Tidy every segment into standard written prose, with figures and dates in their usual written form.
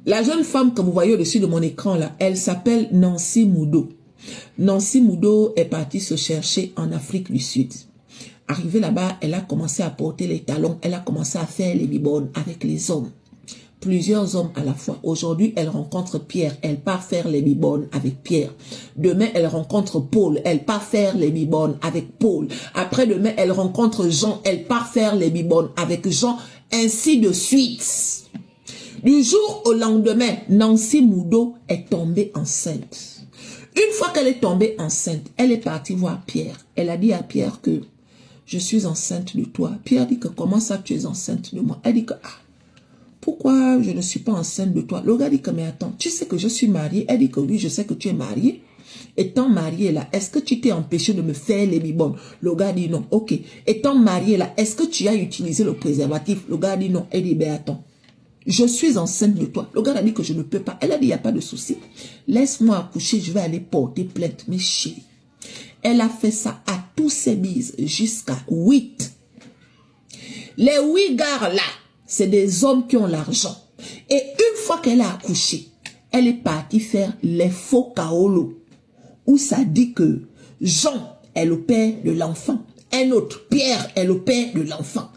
La jeune femme que vous voyez au-dessus de mon écran là, elle s'appelle Nancy Moudo. Nancy Moudo est partie se chercher en Afrique du Sud. Arrivée là-bas, elle a commencé à porter les talons, elle a commencé à faire les bibones avec les hommes. Plusieurs hommes à la fois. Aujourd'hui, elle rencontre Pierre, elle part faire les bibones avec Pierre. Demain, elle rencontre Paul, elle part faire les bibones avec Paul. Après-demain, elle rencontre Jean, elle part faire les bibones avec Jean, ainsi de suite. Du jour au lendemain, Nancy Moudo est tombée enceinte. Une fois qu'elle est tombée enceinte, elle est partie voir Pierre. Elle a dit à Pierre que je suis enceinte de toi. Pierre dit que comment ça tu es enceinte de moi? Elle dit que pourquoi je ne suis pas enceinte de toi? Le gars dit que mais attends, tu sais que je suis mariée? Elle dit que oui, je sais que tu es mariée. Étant mariée là, est-ce que tu t'es empêché de me faire les bibones? Le gars dit non. Ok. Étant mariée là, est-ce que tu as utilisé le préservatif? Le gars dit non. Elle dit ben attends. Je suis enceinte de toi. Le gars a dit que je ne peux pas. Elle a dit, il n'y a pas de souci. Laisse-moi accoucher, je vais aller porter plainte. Mais chérie, elle a fait ça à tous ses bises jusqu'à 8. Les 8 gars là, c'est des hommes qui ont l'argent. Et une fois qu'elle a accouché, elle est partie faire les faux kaolo. Où ça dit que Jean est le père de l'enfant. Un autre, Pierre, est le père de l'enfant.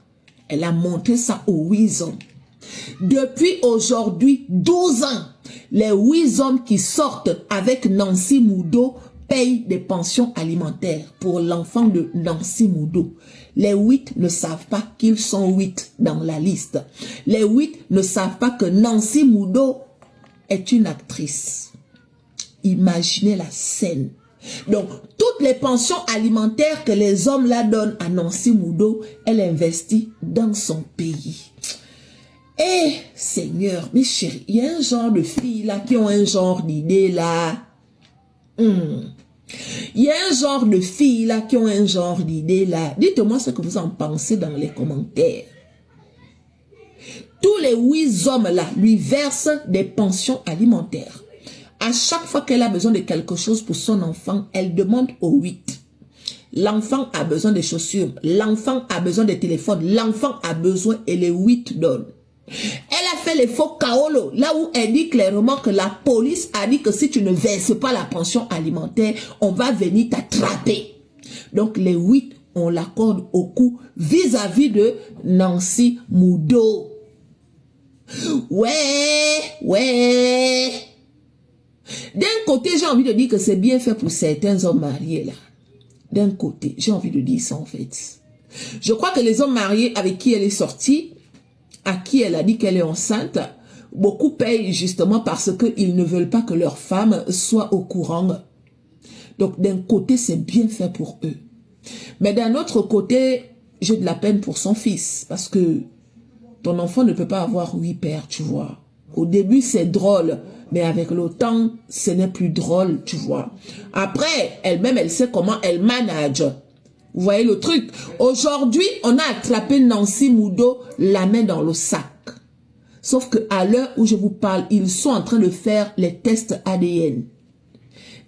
Elle a montré ça aux 8 hommes. Depuis aujourd'hui, 12 ans, les 8 hommes qui sortent avec Nancy Moudo payent des pensions alimentaires pour l'enfant de Nancy Moudo. Les 8 ne savent pas qu'ils sont 8 dans la liste. Les 8 ne savent pas que Nancy Moudo est une actrice. Imaginez la scène. Donc, toutes les pensions alimentaires que les hommes la donnent à Nancy Moudo, elle investit dans son pays. Eh, Seigneur, mes chéris, il y a un genre de filles là qui ont un genre d'idée là. Il y a un genre de filles là qui ont un genre d'idée là. Dites-moi ce que vous en pensez dans les commentaires. Tous les 8 hommes là lui versent des pensions alimentaires. À chaque fois qu'elle a besoin de quelque chose pour son enfant, elle demande aux 8. L'enfant a besoin de chaussures, l'enfant a besoin de téléphone, l'enfant a besoin et les 8 donnent. Elle a fait les faux kaolo, là où elle dit clairement que la police a dit que si tu ne verses pas la pension alimentaire, on va venir t'attraper. Donc les 8, on l'accorde au cou vis-à-vis de Nancy Moudo. Ouais. D'un côté, j'ai envie de dire que c'est bien fait pour certains hommes mariés là. D'un côté, j'ai envie de dire ça en fait. Je crois que les hommes mariés avec qui elle est sortie, à qui elle a dit qu'elle est enceinte, beaucoup payent justement parce qu'ils ne veulent pas que leur femme soit au courant. Donc d'un côté, c'est bien fait pour eux. Mais d'un autre côté, j'ai de la peine pour son fils parce que ton enfant ne peut pas avoir 8 pères, tu vois. Au début, c'est drôle, mais avec le temps, ce n'est plus drôle, tu vois. Après, elle-même, elle sait comment elle manage. Vous voyez le truc? Aujourd'hui, on a attrapé Nancy Moudo la main dans le sac. Sauf qu'à l'heure où je vous parle, ils sont en train de faire les tests ADN.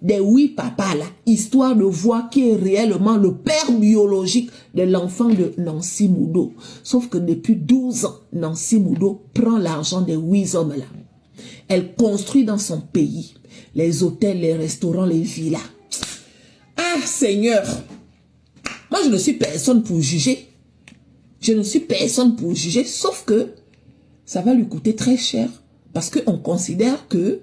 Des 8 papas là, histoire de voir qui est réellement le père biologique de l'enfant de Nancy Moudo. Sauf que depuis 12 ans, Nancy Moudo prend l'argent des 8 hommes là. Elle construit dans son pays les hôtels, les restaurants, les villas. Ah Seigneur! Moi, je ne suis personne pour juger. Je ne suis personne pour juger, sauf que ça va lui coûter très cher. Parce qu'on considère que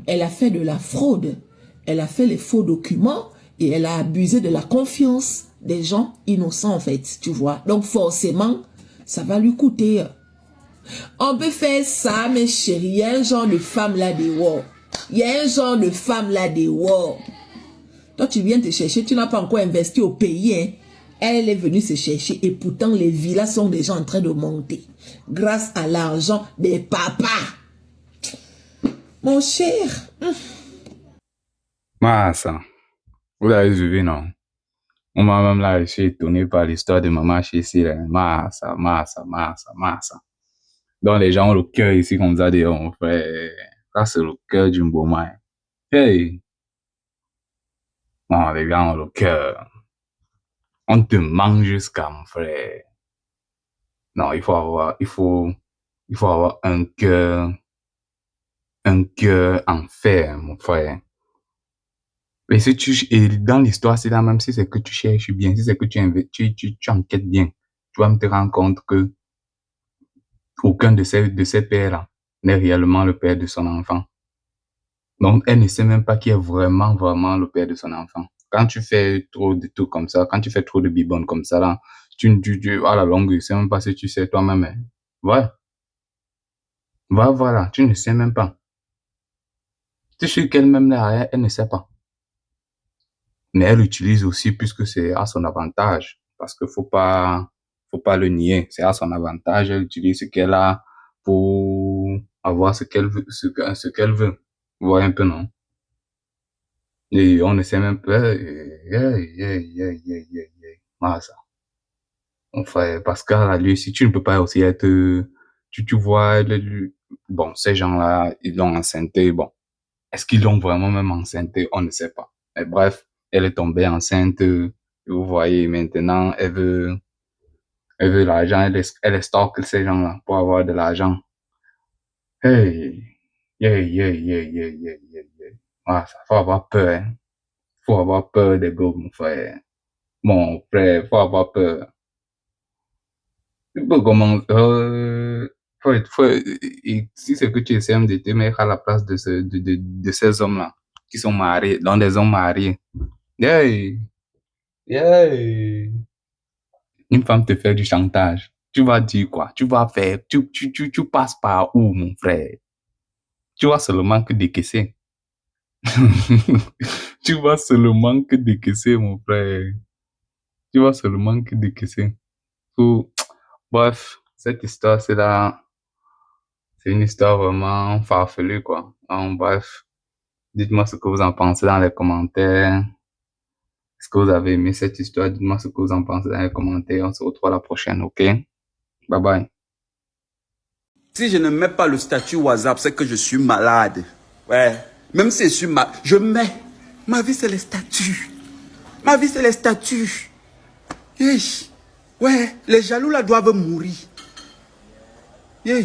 elle a fait de la fraude. Elle a fait les faux documents et elle a abusé de la confiance des gens innocents, en fait, tu vois. Donc, forcément, ça va lui coûter. On peut faire ça, mes chéris. Il y a un genre de femme là des war. Il y a un genre de femme là des war. Toi, tu viens te chercher, tu n'as pas encore investi au pays, hein. Elle est venue se chercher et pourtant les villas sont déjà en train de monter grâce à l'argent des papas. Mon cher. Massa, vous l'avez vu, non? On m'a même là, je suis étonné par l'histoire de maman chez ici. Massa. Donc les gens ont le cœur ici comme ça, on fait. Ça, c'est le cœur du beau main. Hey! Non, les gars ont le cœur. On te mange jusqu'à mon frère. Non, il faut avoir un cœur un cœur en fer, mon frère. Et, et dans l'histoire, c'est là, même si c'est que tu cherches bien, si c'est que tu enquêtes bien, tu vas me te rendre compte que aucun de ces pères-là n'est réellement le père de son enfant. Donc, elle ne sait même pas qui est vraiment le père de son enfant. Quand tu fais trop de trucs comme ça, quand tu fais trop de bibonnes comme ça, là, à la longue, tu sais même pas si tu sais toi-même. Hein. Ouais. Voilà, tu ne sais même pas. Tu sais qu'elle-même, là, elle ne sait pas. Mais elle utilise aussi puisque c'est à son avantage. Parce que faut pas le nier. C'est à son avantage. Elle utilise ce qu'elle a pour avoir ce qu'elle veut, ce qu'elle veut. Vous voyez un peu, non? Et on ne sait même pas. Ah, ça. Enfin, parce qu'à lui, si tu ne peux pas aussi être, tu vois, bon, ces gens-là, ils l'ont enceinté, bon. Est-ce qu'ils l'ont vraiment même enceinté? On ne sait pas. Mais bref, elle est tombée enceinte, vous voyez, maintenant, elle veut l'argent, elle stocke ces gens-là pour avoir de l'argent. Hey, yeah. Ah, ça, faut avoir peur, hein. Faut avoir peur des gars, mon frère. Mon frère, faut avoir peur. Tu peux comment, si c'est que tu essaies de te mettre à la place de ces hommes-là, qui sont mariés, dans des hommes mariés. Hey, yeah. Une femme te fait du chantage. Tu vas dire quoi? Tu vas faire, tu passes par où, mon frère? Tu vas seulement que décaisser. Tu vas seulement que décaisser, mon frère. Tu vas seulement que décaisser. Bref, cette histoire, c'est une histoire vraiment farfelue, quoi. Bref, dites-moi ce que vous en pensez dans les commentaires. Est-ce que vous avez aimé cette histoire? Dites-moi ce que vous en pensez dans les commentaires. On se retrouve à la prochaine, ok? Bye bye. Si je ne mets pas le statut WhatsApp, c'est que je suis malade. Ouais. Même si je suis malade, je mets. Ma vie, c'est les statuts. Ma vie, c'est les statuts. Ouais, les jaloux là doivent mourir. Les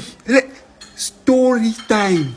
story time.